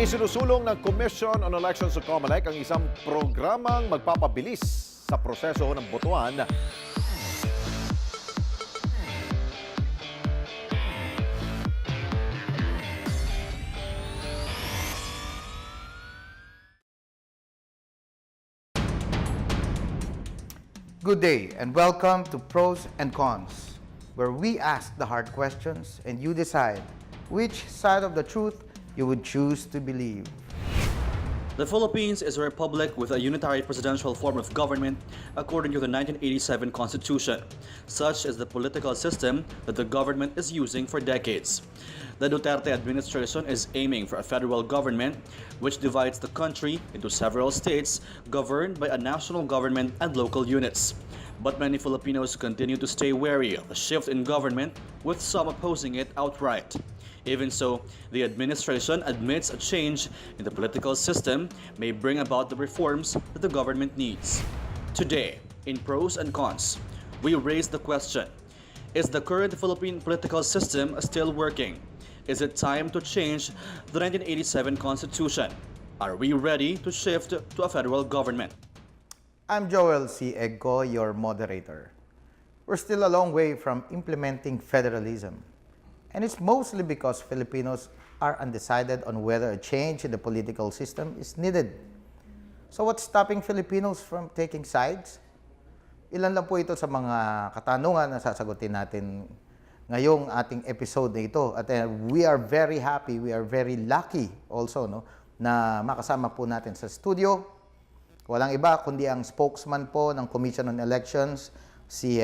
Isinusulong ng Commission on Elections sa COMELEC ang isang programang magpapabilis sa proseso ng botohan. Good day and welcome to Pros and Cons, where we ask the hard questions and you decide which side of the truth you would choose to believe. The Philippines is a republic with a unitary presidential form of government according to the 1987 Constitution. Such is the political system that the government is using for decades. The Duterte administration is aiming for a federal government which divides the country into several states governed by a national government and local units. But many Filipinos continue to stay wary of a shift in government, with some opposing it outright. Even so, the administration admits a change in the political system may bring about the reforms that the government needs. Today, in Pros and Cons, we raise the question: is the current Philippine political system still working? Is it time to change the 1987 Constitution? Are we ready to shift to a federal government? I'm Joel C. Egco, your moderator. We're still a long way from implementing federalism. And it's mostly because Filipinos are undecided on whether a change in the political system is needed. So what's stopping Filipinos from taking sides? Ilan lang po ito sa mga katanungan na sasagutin natin ngayong ating episode na ito. At we are very happy, we are very lucky also na makasama po natin sa studio. Walang iba kundi ang spokesman po ng Commission on Elections, si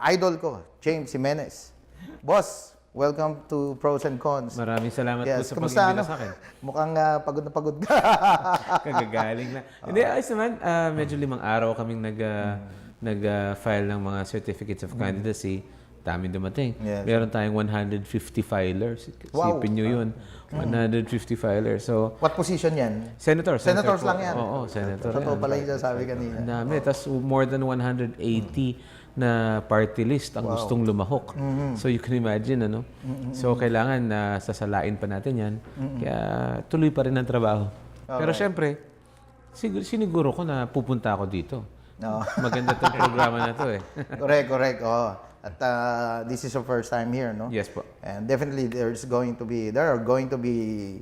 idol ko, James Jimenez. Boss, welcome to Pros and Cons. Maraming salamat po sa Kumusta, pag-imbita sa akin. Mukhang pagod na pagod ka. Kagagaling na. Hindi, ayos naman. Medyo 5 araw kaming nag-file ng mga certificates of candidacy. Dami dumating. Yes. Meron tayong 150 filers. Wow. Isipin nyo yun. 150 filers. So, What position yan? Senators Senators po. lang yan? Oo, senator Totoo yan. pala yung sabi kanina. Ang dami. Tapos more than 180 na party list ang gustong lumahok. So you can imagine, ano? So kailangan na sasalain pa natin yan. Kaya tuloy pa rin ang trabaho. Pero syempre, siniguro ko na pupunta ako dito. No. Maganda itong programa na to eh. Correct. Oh. At this is your first time here, no? Yes po. And definitely there are going to be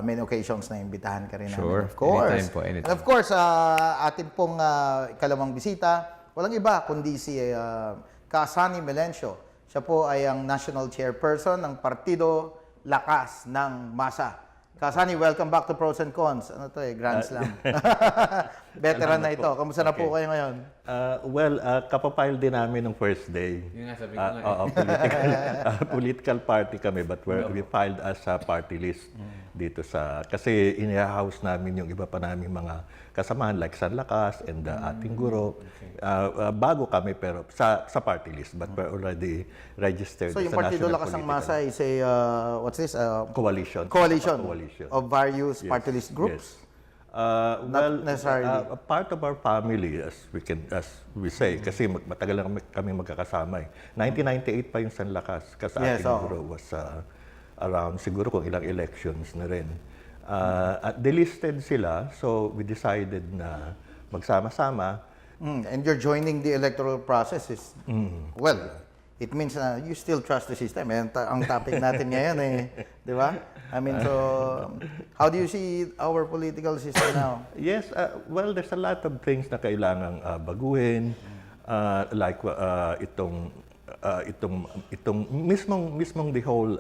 many occasions na imbitahan ka rin Sure. namin, of course. Anytime po, anytime. And of course, atin pong ikalawang bisita, walang iba kundi si Kasani Melencio. Siya po ay ang National Chairperson ng Partido Lakas ng Masa. Kasani, welcome back to Pros and Cons. Ano to Grand Slam. Veteran na ito. Kamusta na po kayo ngayon? Kapapile din namin ng first day. Yun nga, sabi ko nga Political party kami, but we filed as a party list dito kasi in-house namin yung iba pa namin mga kasamahan like San Lakas and ating guro. Bago kami pero sa party list, but we're already registered So as yung a Partido national Lakas ng political Masa is a, what's this? coalition. Coalition Coalition. of various Yes, party list groups? Yes. Not necessarily. A part of our family, as we say, kasi matagal na kami magkakasama. 1998 pa yung San Lakas, kasi ating guro was around siguro kung ilang elections na rin. At delisted sila, so we decided na magsama-sama. And you're joining the electoral processes. Well, it means you still trust the system. Ang topic natin ngayon di ba? I mean, so how do you see our political system now? Yes, well, there's a lot of things na kailangang baguhin, like itong mismong the whole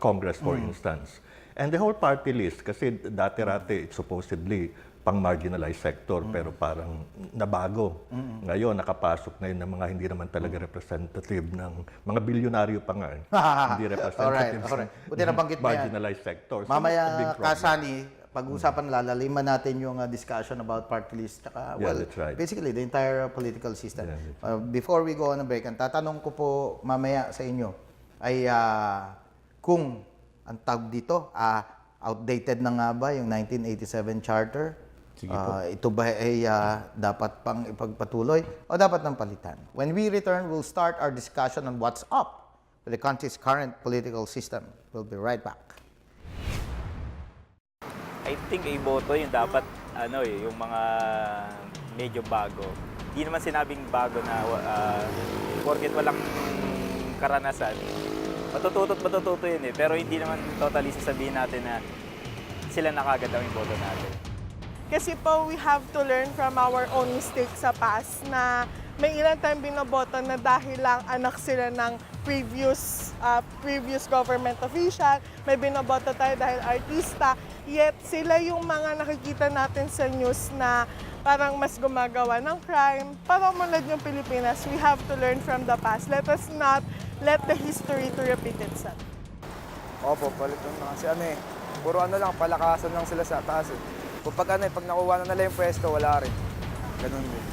Congress, for instance. And the whole party list, kasi dati-rati, supposedly, pang-marginalized sector, pero parang nabago. Ngayon, nakapasok na yun ng mga hindi naman talaga representative ng mga bilyonaryo pa nga. Hindi representative Alright. Buti nabanggit mo yan. marginalized sector. So, Mamaya, it's a big problem. Kasani, pag-usapan lalaliman natin yung discussion about party list. Tsaka, well, that's right. basically, the entire political system. Yeah, Before we go on a break, ang tatanong ko po mamaya sa inyo ay kung ang tawag dito, outdated na nga ba yung 1987 Charter? Ito ba ay dapat pang ipagpatuloy o dapat ng palitan? When we return, we'll start our discussion on what's up with the country's current political system. We'll be right back. I think iboto yung dapat yung mga medyo bago. Hindi naman sinabing bago na porket walang karanasan. Matututo yun eh. Pero hindi naman totally sasabihin natin na sila na kagad ang iboto natin. Kasi po, we have to learn from our own mistakes sa past na may ilang time binoboto na dahil lang anak sila ng previous government official, may binoboto tayo dahil artista, yet sila yung mga nakikita natin sa news na parang mas gumagawa ng crime. Para umunlad yung Pilipinas, we have to learn from the past. Let us not let the history to repeat itself. Opo, palitan na kasi puro lang, palakasan lang sila sa taas eh. Pag nakuha na nila yung pwesto, wala rin. Ganun din.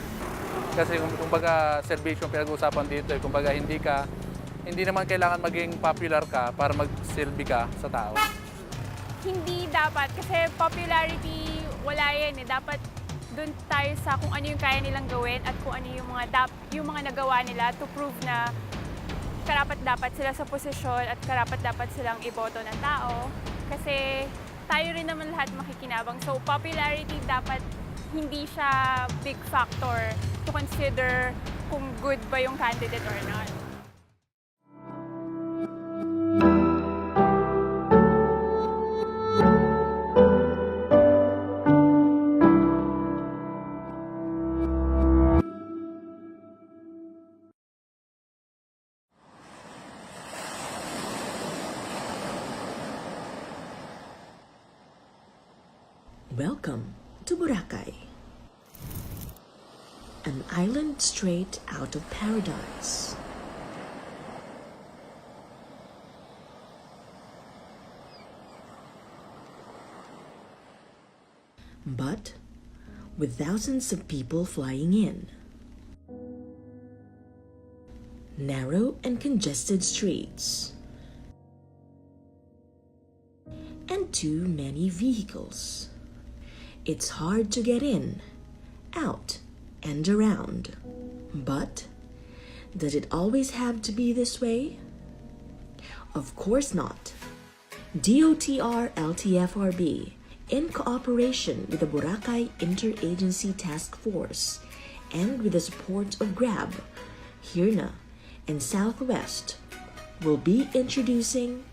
Kasi kumbaga serbisyo pinag-uusapan dito eh. Kumbaga hindi naman kailangan maging popular ka para magsilbi ka sa tao. Hindi dapat kasi popularity wala yan eh. Dapat doon tayo sa kung ano yung kaya nilang gawin at kung ano yung mga nagawa nila to prove na karapat-dapat sila sa posisyon at karapat-dapat silang iboto ng tao. Kasi tayo rin naman lahat makikinabang. So popularity dapat hindi siya big factor to consider kung good ba yung candidate or not. Welcome to Boracay, an island straight out of paradise. But with thousands of people flying in, narrow and congested streets, and too many vehicles. It's hard to get in, out, and around. But does it always have to be this way? Of course not. DOTR LTFRB, in cooperation with the Boracay Interagency Task Force and with the support of GRAB, Hirna, and Southwest, will be introducing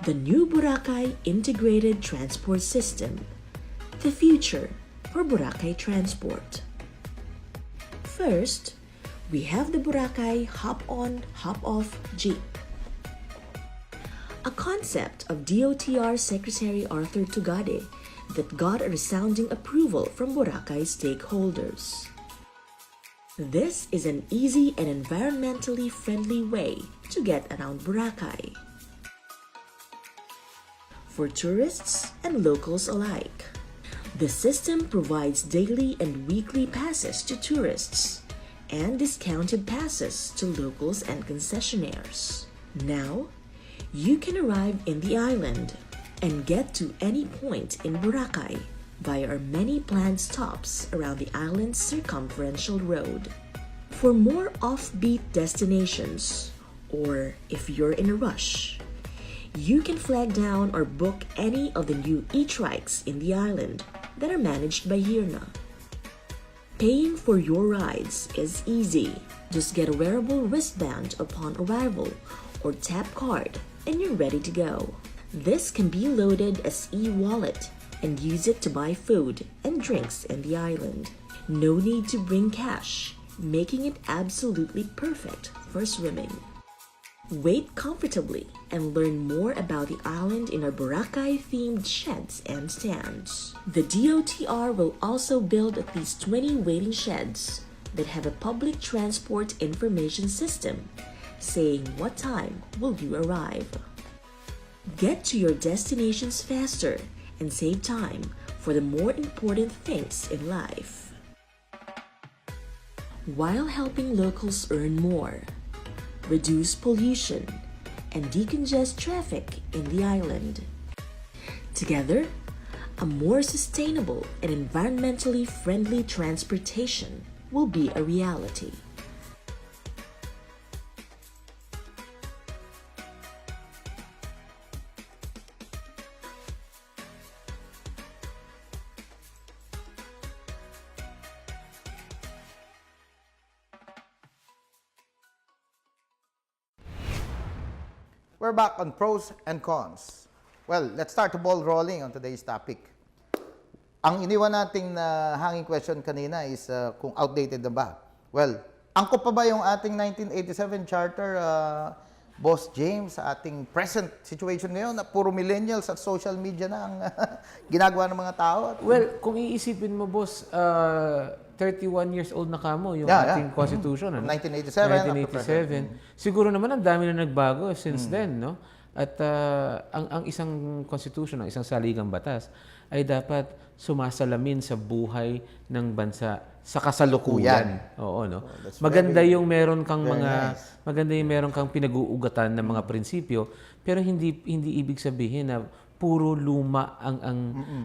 the new Boracay Integrated Transport System, the future for Boracay transport. First, we have the Boracay Hop-On, Hop-Off Jeep, a concept of DOTR Secretary Arthur Tugade that got a resounding approval from Boracay stakeholders. This is an easy and environmentally friendly way to get around Boracay for tourists and locals alike. The system provides daily and weekly passes to tourists and discounted passes to locals and concessionaires. Now, you can arrive in the island and get to any point in Boracay via our many planned stops around the island's circumferential road. For more offbeat destinations, or if you're in a rush, you can flag down or book any of the new e-trikes in the island that are managed by Hirna. Paying for your rides is easy. Just get a wearable wristband upon arrival or tap card and you're ready to go. This can be loaded as e-wallet and use it to buy food and drinks in the island. No need to bring cash, making it absolutely perfect for swimming. Wait comfortably and learn more about the island in our Boracay-themed sheds and stands. The DOTR will also build at least 20 waiting sheds that have a public transport information system saying what time will you arrive. Get to your destinations faster and save time for the more important things in life, while helping locals earn more, reduce pollution, and decongest traffic in the island. Together, a more sustainable and environmentally friendly transportation will be a reality. We're back on pros and cons. Well, let's start the ball rolling on today's topic. Ang iniwan nating na hanging question kanina is kung outdated na ba. Well, angkop pa ba yung ating 1987 charter, Boss James, sa ating present situation ngayon na puro millennials at social media na ang ginagawa ng mga tao? Well, kung iisipin mo, boss, 31 years old na kamo yung ating constitution. Ano? 1987. 1987. Siguro naman ang dami na nagbago since then, no? At ang isang constitution, ang isang saligang batas, ay dapat sumasalamin sa buhay ng bansa sa kasalukuyan. Oo, no? Maganda yung meron kang maganda yung meron kang pinag-uugatan ng mga prinsipyo, pero hindi ibig sabihin na puro luma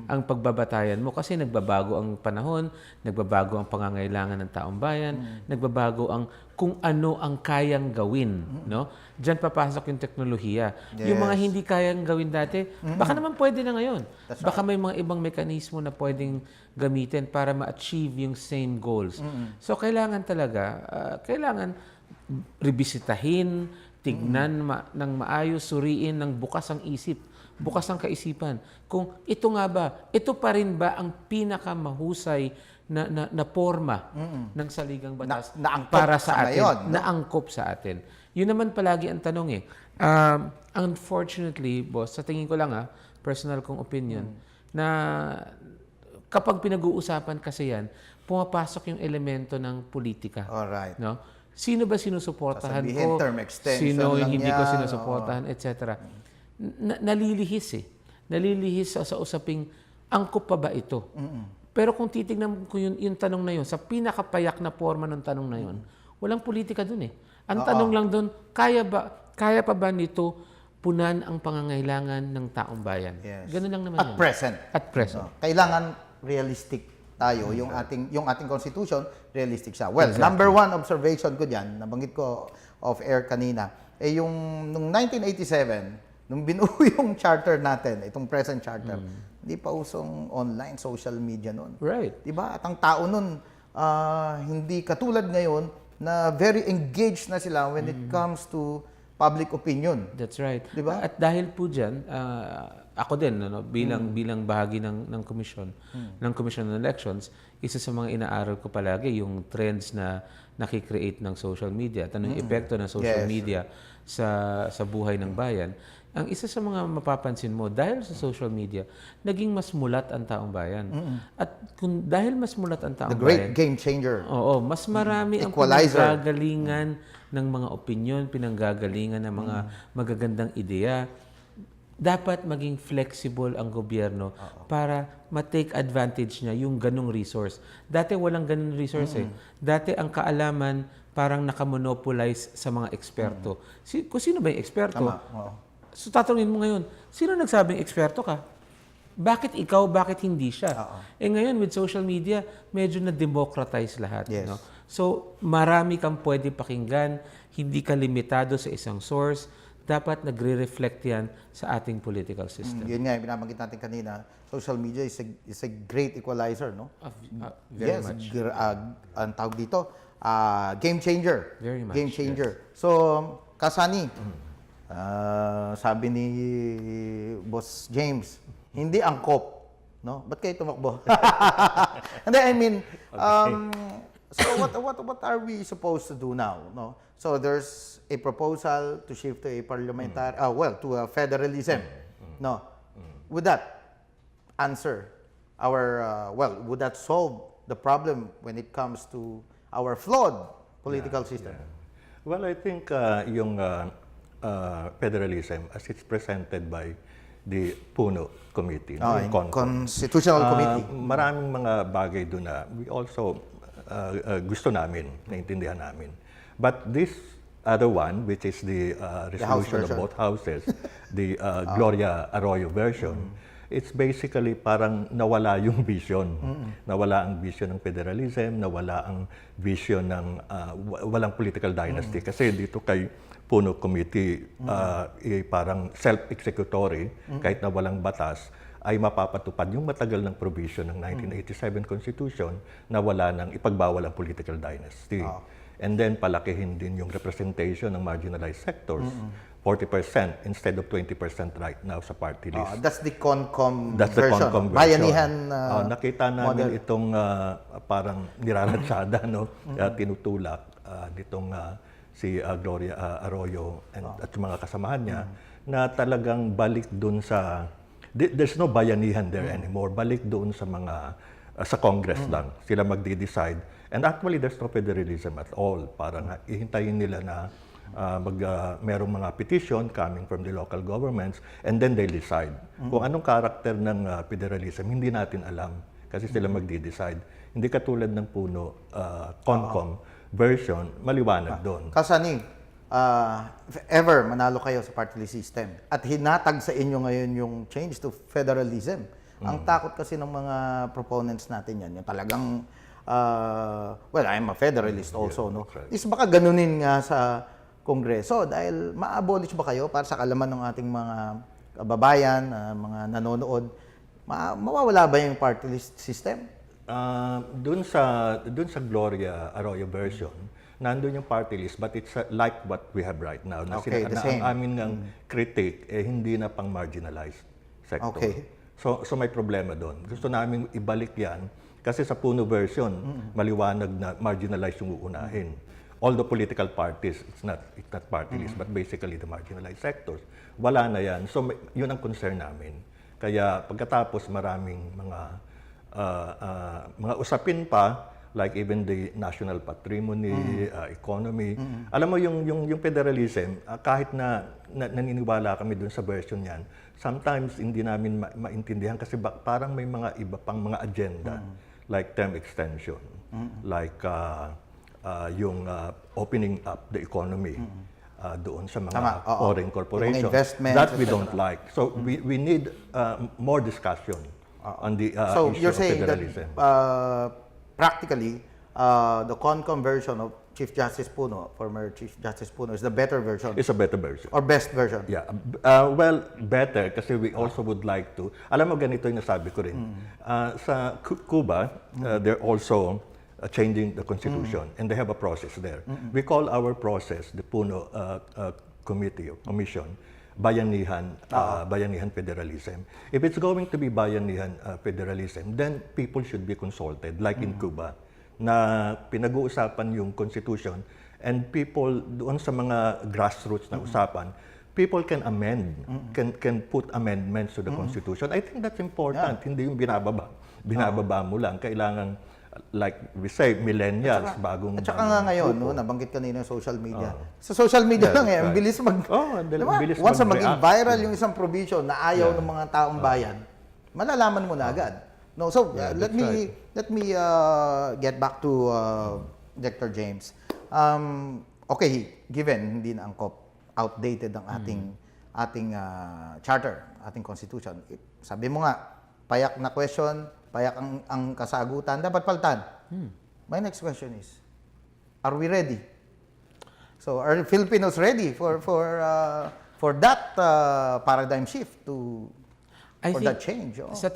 ang pagbabatayan mo kasi nagbabago ang panahon, nagbabago ang pangangailangan ng taong bayan, nagbabago ang kung ano ang kayang gawin, no? Diyan papasok yung teknolohiya. Yung mga hindi kayang gawin dati, baka naman pwede na ngayon. Baka may mga ibang mekanismo na pwedeng gamitin para ma-achieve yung same goals. So kailangan talaga, kailangan revisitahin, tignan ng maayos, suriin ng bukas ang isip, bukas ang kaisipan. Kung ito nga ba, ito pa rin ba ang pinakamahusay na forma ng saligang batas para sa atin, ngayon, no? naangkop sa atin. Yun naman palagi ang tanong eh. Unfortunately, boss, sa tingin ko lang personal kong opinion, na kapag pinag-uusapan kasi yan, pumapasok yung elemento ng politika. Alright. No? Sino ba sinusuportahan Sasabihin, ko? term extension Sino lang hindi ko yan, sinusuportahan, etc. Nalilihis eh. Nalilihis sa usaping, angkop pa ba ito? Pero kung titignan ko yung tanong na yun, sa pinakapayak na forma ng tanong na yun, walang politika dun eh. Ang tanong lang dun, kaya pa ba nito punan ang pangangailangan ng taong bayan? Yes. Ganun lang naman At yan. present. At present. Kailangan realistic tayo. Yung ating constitution, realistic siya. Well, number one observation ko diyan, nabanggit ko off air kanina, yung nung 1987, nung binuo yung charter natin, itong present charter, hindi pa usong online social media noon. Right. 'Di ba? At ang tao noon hindi katulad ngayon na very engaged na sila when it comes to public opinion. That's right. Diba? At dahil po diyan, ako din bilang bahagi ng commission ng elections, isa sa mga inaaral ko palagi yung trends na nakikreate ng social media at anong epekto ng social media sa buhay ng bayan. Ang isa sa mga mapapansin mo, dahil sa social media, naging mas mulat ang taong bayan. At kung dahil mas mulat ang taong The great bayan, game changer. oo, mas marami ang Equalizer. pinanggagalingan ng mga opinion, pinanggagalingan ng mga magagandang ideya. Dapat maging flexible ang gobyerno para ma-take advantage niya yung ganong resource. Dati walang ganong resource eh. Dati ang kaalaman parang nakamonopolize sa mga eksperto. Kung sino ba yung eksperto? So tatanungin mo ngayon, sino nagsabing eksperto ka? Bakit ikaw, bakit hindi siya? Eh ngayon with social media, medyo na-democratize lahat. Yes. No? So marami kang pwede pakinggan, hindi ka limitado sa isang source, dapat nagre-reflect yan sa ating political system. Yun nga, yung binabanggit natin kanina, social media is a great equalizer, no? Very much. Ang tawag dito, game changer. Very much, Game changer. So, Kasani, sabi ni Boss James, hindi angkop, no? Ba't kayo tumakbo? Hindi, I mean, so what are we supposed to do now, no? So there's a proposal to shift to a parliamentary, to a federalism, no? Would that answer would that solve the problem when it comes to our flawed political system? Well, I think yung federalism, as it's presented by the Puno Committee, yung Constitutional Committee. Maraming mga bagay doon na we also gusto namin, naintindihan namin. But this other one, which is the resolution of both houses, the Gloria Arroyo version, it's basically parang nawala yung vision. Nawala ang vision ng federalism, nawala ang vision ng walang political dynasty. Kasi dito kay Puno Committee, parang self-executory, kahit na walang batas, ay mapapatupad yung matagal ng provision ng 1987 Constitution na wala nang ipagbawal ang political dynasty. And then palakihin din yung representation ng marginalized sectors 40% instead of 20% right now sa party list. That's the CONCOM That's the version. CONCOM version. Bayanihan nakita namin model. itong parang niraransyada, no? Tinutulak nitong si Gloria Arroyo at yung mga kasamahan niya na talagang balik dun sa there's no bayanihan there anymore. Balik doon sa mga sa Congress lang. Sila magde-decide. And actually there's no federalism at all. Parang ihintayin nila na merong mga petition coming from the local governments and then they decide. Kung anong karakter ng federalism, hindi natin alam kasi sila magde-decide. Hindi katulad ng puno CONCOM version, maliwanag doon. Kasani, if ever manalo kayo sa party list system at hinatag sa inyo ngayon yung change to federalism, ang takot kasi ng mga proponents natin yan, yung talagang, well, I'm a federalist also, no? Right. Is baka ganunin nga sa Kongreso dahil ma-abolish ba kayo para sa kalaman ng ating mga kababayan, mga nanonood, mawawala ba yung party list system? Doon sa Gloria Arroyo version, nandun yung party list but it's like what we have right now. Na Okay, the same. Ang amin ng critique hindi na pang marginalized sector. Okay. So may problema doon. Gusto namin ibalik yan kasi sa puno version, maliwanag na marginalized yung uunahin. All the political parties, it's not party list, but basically the marginalized sectors. Wala na yan. So yun ang concern namin. Kaya pagkatapos maraming mga usapin pa, like even the national patrimony, economy. Alam mo yung federalism, kahit na naniniwala kami dun sa version niyan, sometimes hindi namin maintindihan kasi parang may mga iba pang mga agenda, like term extension, like yung opening up the economy doon sa mga foreign corporations. That we don't like. So we need more discussion on the So issue you're of saying federalism. that practically the CONCOM version of Chief Justice Puno, former Chief Justice Puno, is the better version It's a better version. or best version? Yeah. Well, better kasi we also would like to. Alam mo, ganito yung nasabi ko rin. Sa Cuba, they're also changing the constitution and they have a process there. We call our process, the Puno Committee or Commission, Bayanihan Federalism. If it's going to be Bayanihan Federalism, then people should be consulted, like in Cuba, na pinag-uusapan yung constitution and people doon sa mga grassroots na usapan, people can amend, can put amendments to the constitution. I think that's important. Hindi yung binababa mo lang. Kailangan, like we say, millennials, bagong... At saka nga ngayon, no, nabanggit kanina yung social media. Sa social media lang ang bilis bilis once na maging mag-react. viral yung isang provision na ayaw ng mga taong bayan, malalaman mo na agad. No, so let me get back to Dr. James. Okay, given hindi na angkop, outdated ang ating charter, ating constitution. Sabi mo nga, payak na question, payak ang kasagutan, dapat palitan. My next question is, are we ready? So, are Filipinos ready for that paradigm shift for that change? Oh. Sa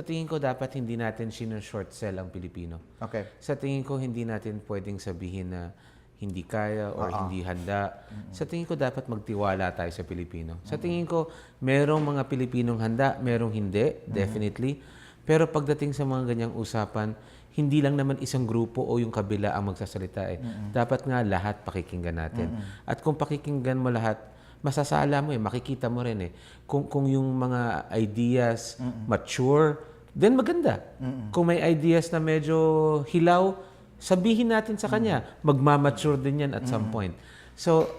tingin ko dapat hindi natin short sell ang Pilipino. Okay. Sa tingin ko hindi natin pwedeng sabihin na hindi kaya or hindi handa. Sa tingin ko dapat magtiwala tayo sa Pilipino. Sa tingin ko merong mga Pilipinong handa, merong hindi, definitely. Pero pagdating sa mga ganyang usapan, hindi lang naman isang grupo o yung kabila ang magsasalita eh. Dapat nga lahat pakikinggan natin. At kung pakikinggan mo lahat, masasala mo eh, makikita mo rin eh. Kung yung mga ideas mature, then maganda. Kung may ideas na medyo hilaw, sabihin natin sa kanya, magmamature din yan at some point. So,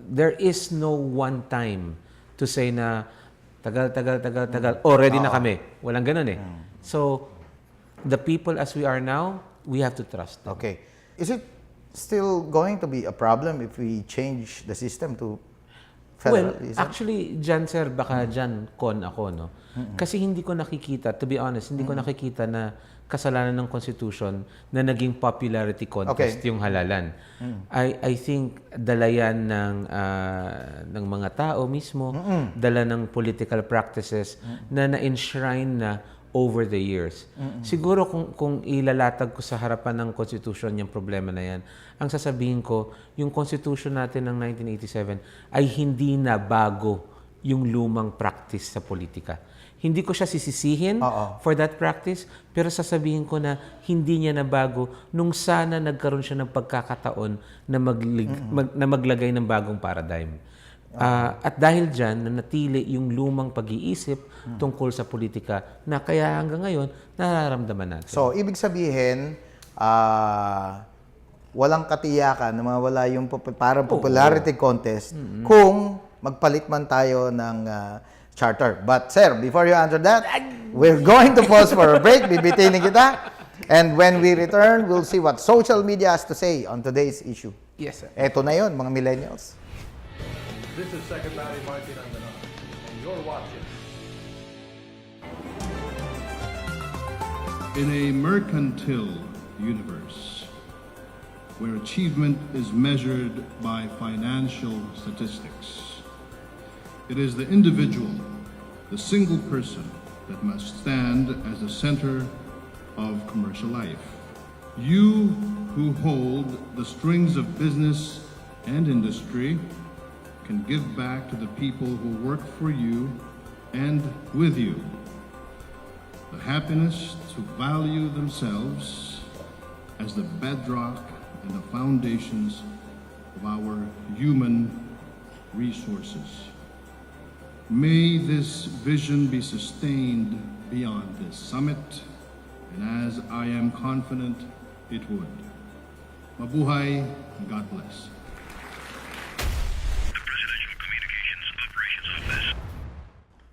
there is no one time to say na tagal, ready na kami. Walang ganun eh. So, the people as we are now, we have to trust them. Okay. Is it still going to be a problem if we change the system to Well, federalism? actually, dyan sir, baka dyan con ako, no? Kasi hindi ko nakikita, to be honest, hindi ko nakikita na kasalanan ng Constitution na naging popularity contest yung halalan. I think dala yan ng mga tao mismo, dala ng political practices na na-enshrine na over the years. Siguro kung ilalatag ko sa harapan ng Constitution yung problema na yan, ang sasabihin ko, yung Constitution natin ng 1987 ay hindi na bago yung lumang practice sa politika. Hindi ko siya sisisihin for that practice, pero sasabihin ko na hindi niya na bago nung sana nagkaroon siya ng pagkakataon na, na maglagay ng bagong paradigm. At dahil dyan, nanatili yung lumang pag-iisip tungkol sa politika na kaya hanggang ngayon, nararamdaman natin. So, ibig sabihin, walang katiyakan na mawala yung parang popularity contest kung magpalit man tayo ng charter. But, sir, before you answer that, we're going to pause for a break. Bibitinin kita. And when we return, we'll see what social media has to say on today's issue. Yes, sir. Eto na yun, mga millennials. This is Secretary Martin Andanon, and you're watching. In a mercantile universe, where achievement is measured by financial statistics, it is the individual, the single person, that must stand as the center of commercial life. You who hold the strings of business and industry can give back to the people who work for you and with you the happiness to value themselves as the bedrock and the foundations of our human resources. May this vision be sustained beyond this summit, and as I am confident it would. Mabuhay, and God bless.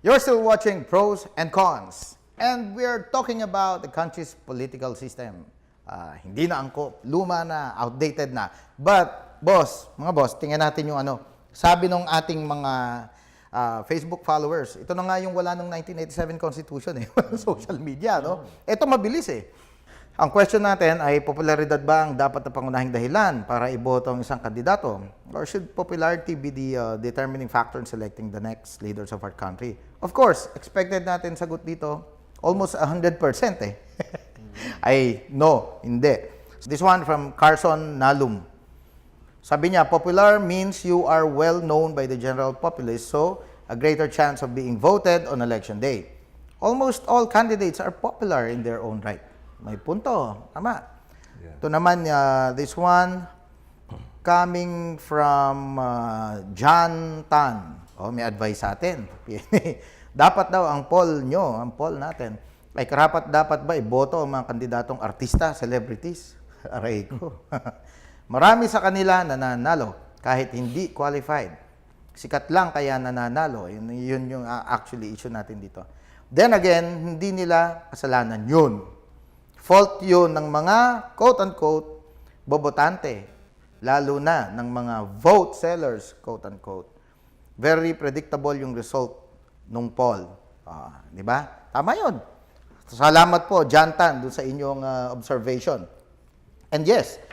You're still watching Pros and Cons. And we're talking about the country's political system. Hindi na angkop, luma na, outdated na. But, mga boss, tingnan natin yung sabi ng ating mga Facebook followers. Ito na nga yung wala ng 1987 Constitution social media, no? Ito mabilis Ang question natin ay, popularidad ba ang dapat na pangunahing dahilan para iboto ang isang kandidato? Or should popularity be the determining factor in selecting the next leaders of our country? Of course, expected natin sagot dito, almost 100% ay no, hindi. This one from Carson Nalum. Sabi niya, popular means you are well known by the general populace, so a greater chance of being voted on election day. Almost all candidates are popular in their own right. May punto. Tama. Yeah. Ito naman, this one, coming from John Tan. May advice sa atin. Dapat daw ang poll natin, ay karapat dapat ba iboto ang mga kandidatong artista, celebrities? Aray ko. Marami sa kanila nananalo kahit hindi qualified. Sikat lang kaya nananalo. Yun yung actually issue natin dito. Then again, hindi nila kasalanan yun. Fault yun ng mga quote-unquote bobotante, lalo na ng mga vote sellers, quote-unquote. Very predictable yung result nung poll. Di ba? Tama yun. Salamat po, Jantan, doon sa inyong observation. And yes,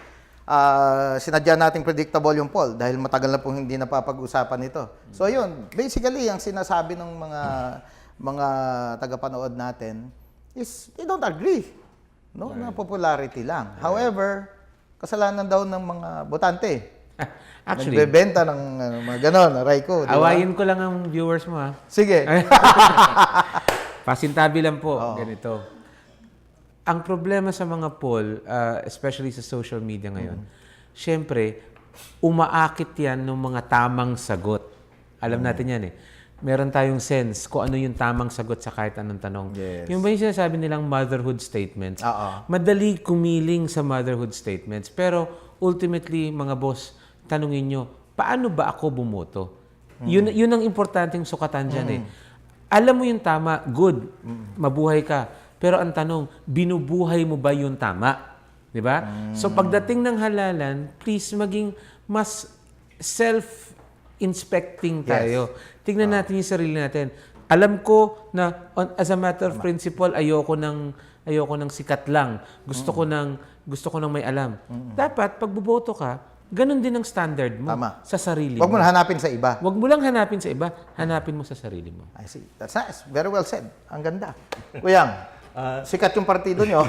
sinadya nating predictable yung poll dahil matagal na pong hindi napapag-usapan ito. So yun, basically, ang sinasabi ng mga tagapanood natin is they don't agree. No, na popularity lang. However, kasalanan daw ng mga botante. Actually, nagbebenta ng mga ganon, aray ko. Diba? Awayin ko lang ang viewers mo, Sige. Pasintabi lang po, ganito. Ang problema sa mga poll, especially sa social media ngayon, syempre, umaakit yan ng mga tamang sagot. Alam natin yan Meron tayong sense kung ano yung tamang sagot sa kahit anong tanong. Yes. Yung ba yung sinasabi nilang motherhood statements? Madali kumiling sa motherhood statements. Pero ultimately, mga boss, tanungin nyo, paano ba ako bumoto? Yun ang importanteng sukatan dyan Alam mo yung tama, good, mabuhay ka. Pero ang tanong, binubuhay mo ba yung tama? Diba? So pagdating ng halalan, please maging mas self-inspecting tayo. Tingnan natin yung sarili natin. Alam ko na as a matter of principle, ayoko ng sikat lang. Gusto ko ng may alam. Dapat pag buboto ka, ganun din ang standard mo sa sarili mo. Huwag mo na hanapin sa iba. Huwag mo lang hanapin sa iba, hanapin mo sa sarili mo. I see. That's nice. Very well said. Ang ganda. Kuyang, Sikat yung partido nyo.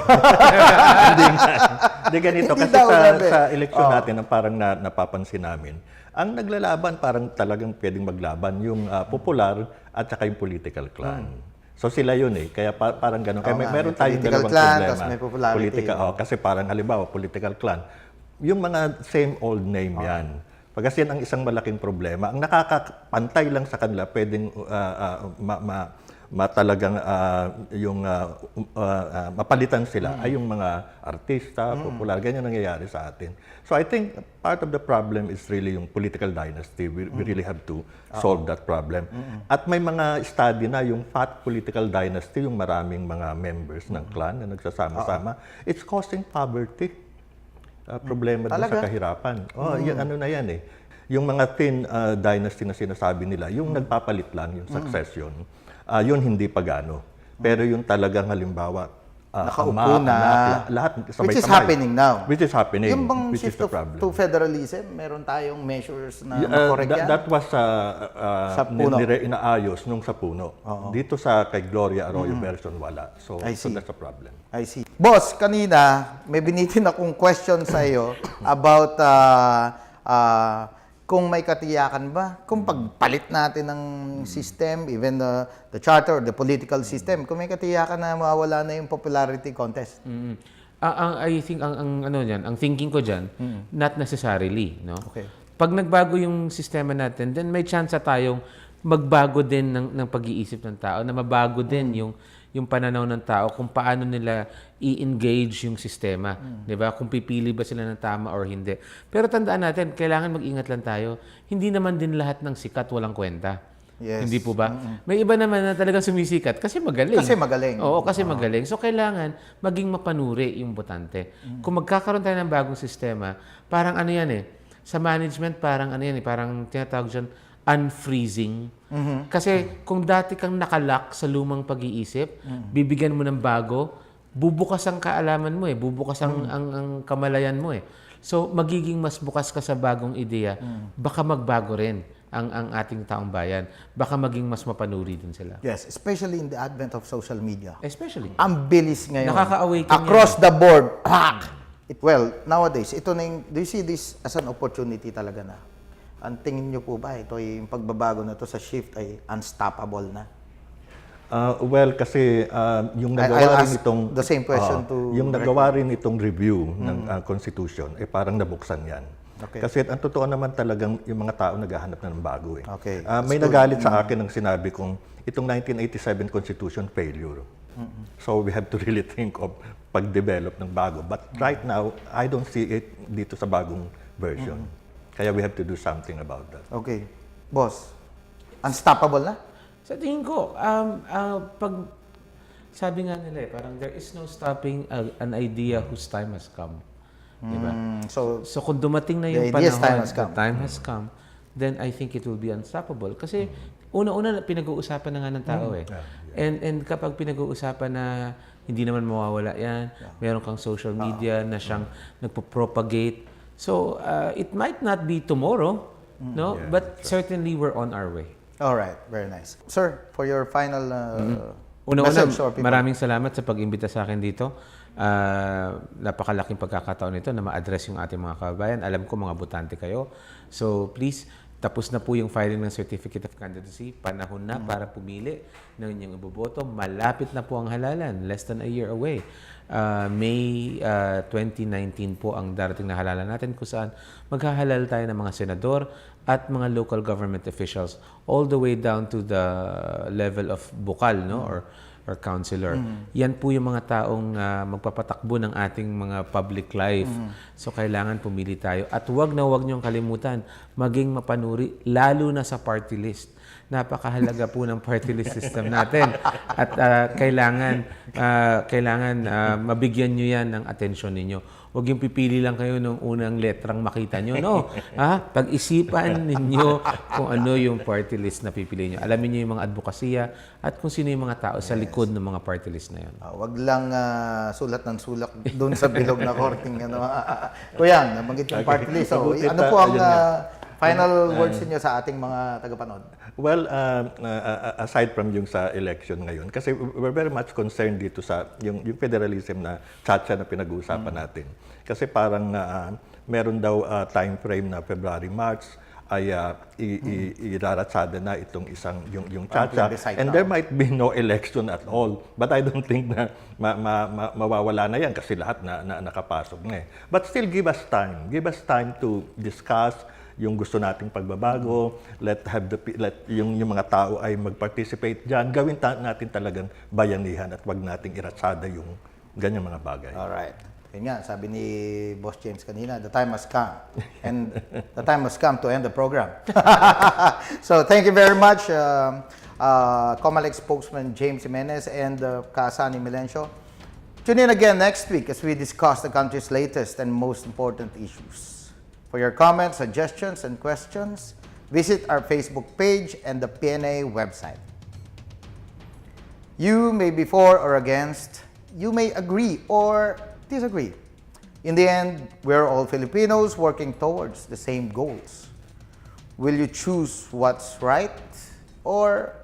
Hindi ganito. Hindi Kasi daw, sa, sabi. sa eleksyon natin, ang parang napapansin namin, ang naglalaban parang talagang pwedeng maglaban yung popular at saka yung political clan. So sila yun eh. Kaya parang gano'n. Kaya meron tayong political dalawang clan, problema. tas may popularity. Kasi parang halimbawa, political clan, yung mga same old name yan. Pagkas yan ang isang malaking problema. Ang nakakapantay lang sa kanila, pwedeng talagang mapalitan sila ay yung mga artista, popular, ganyan nangyayari sa atin. So I think part of the problem is really yung political dynasty. We really have to solve that problem. At may mga study na yung fat political dynasty, yung maraming mga members ng clan na nagsasama-sama, it's causing poverty. Problema din sa kahirapan. Yan, ano na yan eh. Yung mga thin dynasty na sinasabi nila, yung nagpapalit lang, yung succession, yun hindi pagano. Pero yung talagang halimbawa, Nakaupo na. Lahat sabay-sabay. Which is happening now. Which is happening. Yung bang which is shift the problem. to federalism, meron tayong measures na makorek yan? That was Sa puno. inaayos nung sa puno. Dito sa kay Gloria Arroyo version wala. So that's a problem. I see. Boss, kanina may binitin akong question sa iyo about kung may katiyakan ba, kung pagpalit natin ng system, even the charter or the political system, kung may katiyakan na mawawala na yung popularity contest. I think ang thinking ko diyan, not necessarily, no? Okay. Pag nagbago yung sistema natin, then may chance tayong magbago din ng pag-iisip ng tao, na mabago din yung pananaw ng tao kung paano nila i-engage yung sistema, 'di ba? Kung pipili ba sila ng tama or hindi. Pero tandaan natin, kailangan mag-ingat lang tayo. Hindi naman din lahat ng sikat walang kwenta. Yes. Hindi po ba? May iba naman na talagang sumisikat kasi magaling. Kasi magaling. Oo, kasi magaling. So kailangan maging mapanuri yung botante. Kung magkakaroon tayo ng bagong sistema, parang ano yan eh, sa management parang ano yan eh, parang tinatawag dyan, unfreezing. Kasi kung dati kang nakalock sa lumang pag-iisip, bibigyan mo ng bago, bubukas ang kaalaman mo eh, bubukas ang kamalayan mo eh. So magiging mas bukas ka sa bagong ideya, baka magbago rin ang ating taong bayan. Baka maging mas mapanuri din sila. Yes, especially in the advent of social media. Especially. Ang bilis ngayon. Nakaka-awaken across the board. Well, nowadays, ito na yung, do you see this as an opportunity talaga na? Ang tingin nyo po ba, ito yung pagbabago na to sa shift ay unstoppable na? Well, kasi yung nagawa rin itong the same question to yung nagawa rin itong review ng Constitution, parang nabuksan yan. Okay. Kasi ang totoo naman talagang yung mga tao naghahanap na ng bago eh. Okay. May nagalit sa akin ng sinabi kong itong 1987 Constitution failure. So we have to really think of pag-develop ng bago. But right now, I don't see it dito sa bagong version. Kaya we have to do something about that. Okay. Boss, unstoppable na? Sa tingin ko, pag sabi nga nila parang there is no stopping an idea whose time has come. Diba? So kung dumating na yung the idea's panahon, time has come. the time has come, then I think it will be unstoppable. Kasi una-una pinag-uusapan na nga ng tao eh. And kapag pinag-uusapan na hindi naman mawawala yan, meron kang social media na siyang nagpo-propagate. So it might not be tomorrow, no? But certainly we're on our way. All right, very nice. Sir, for your final Una-una, message or people. maraming salamat sa pag-imbita sa akin dito. Napakalaking pagkakataon nito na ma-address yung ating mga kababayan. Alam ko mga botante kayo. So please, tapos na po yung filing ng Certificate of Candidacy. Panahon na para pumili ng inyong iboboto. Malapit na po ang halalan. Less than a year away. May 2019 po ang darating na halalan natin kung saan maghahalal tayo ng mga senador at mga local government officials all the way down to the level of bukal, no, or councilor. Yan po yung mga taong magpapatakbo ng ating mga public life. So kailangan pumili tayo. At huwag niyong kalimutan, maging mapanuri, lalo na sa party list. Napakahalaga po ng party list system natin. At kailangan mabigyan nyo yan ng atensyon ninyo. Huwag yung pipili lang kayo ng unang letrang makita nyo. No. Pag-isipan ninyo kung ano yung party list na pipili nyo. Alamin nyo yung mga advokasya at kung sino yung mga tao sa likod ng mga party list na yun. Wag lang sulat ng sulak doon sa bilog na korting. Kuya, nabanggit yung party list. So, ano po ang Final words niyo sa ating mga tagapanood. Well, aside from yung sa election ngayon, kasi we're very much concerned dito sa yung federalism na tsa na pinag-uusapan natin. Kasi parang meron daw time frame na February, March, ay iraratsada na itong isang yung tsa. And there might be no election at all. But I don't think na mawawala na yan kasi lahat na nakapasok na eh. But still give us time. Give us time to discuss yung gusto nating pagbabago. Let yung mga tao ay mag-participate diyan. Gawin natin talagang bayanihan at wag nating iratsada yung ganyang mga bagay. Alright. Yun nga, sabi ni Boss James kanina, the time has come. And the time has come to end the program. So, thank you very much, COMELEC spokesman James Jimenez and Kaasani Milencio. Tune in again next week as we discuss the country's latest and most important issues. For your comments, suggestions, and questions, visit our Facebook page and the PNA website. You may be for or against, you may agree or disagree. In the end, we're all Filipinos working towards the same goals. Will you choose what's right or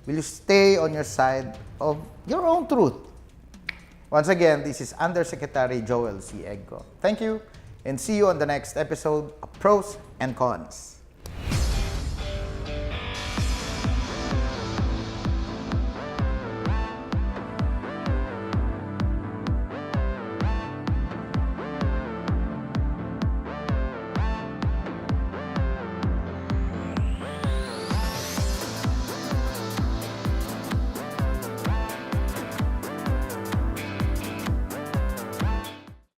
will you stay on your side of your own truth? Once again, this is Undersecretary Joel C. Egco. Thank you and see you on the next episode of Pros and Cons.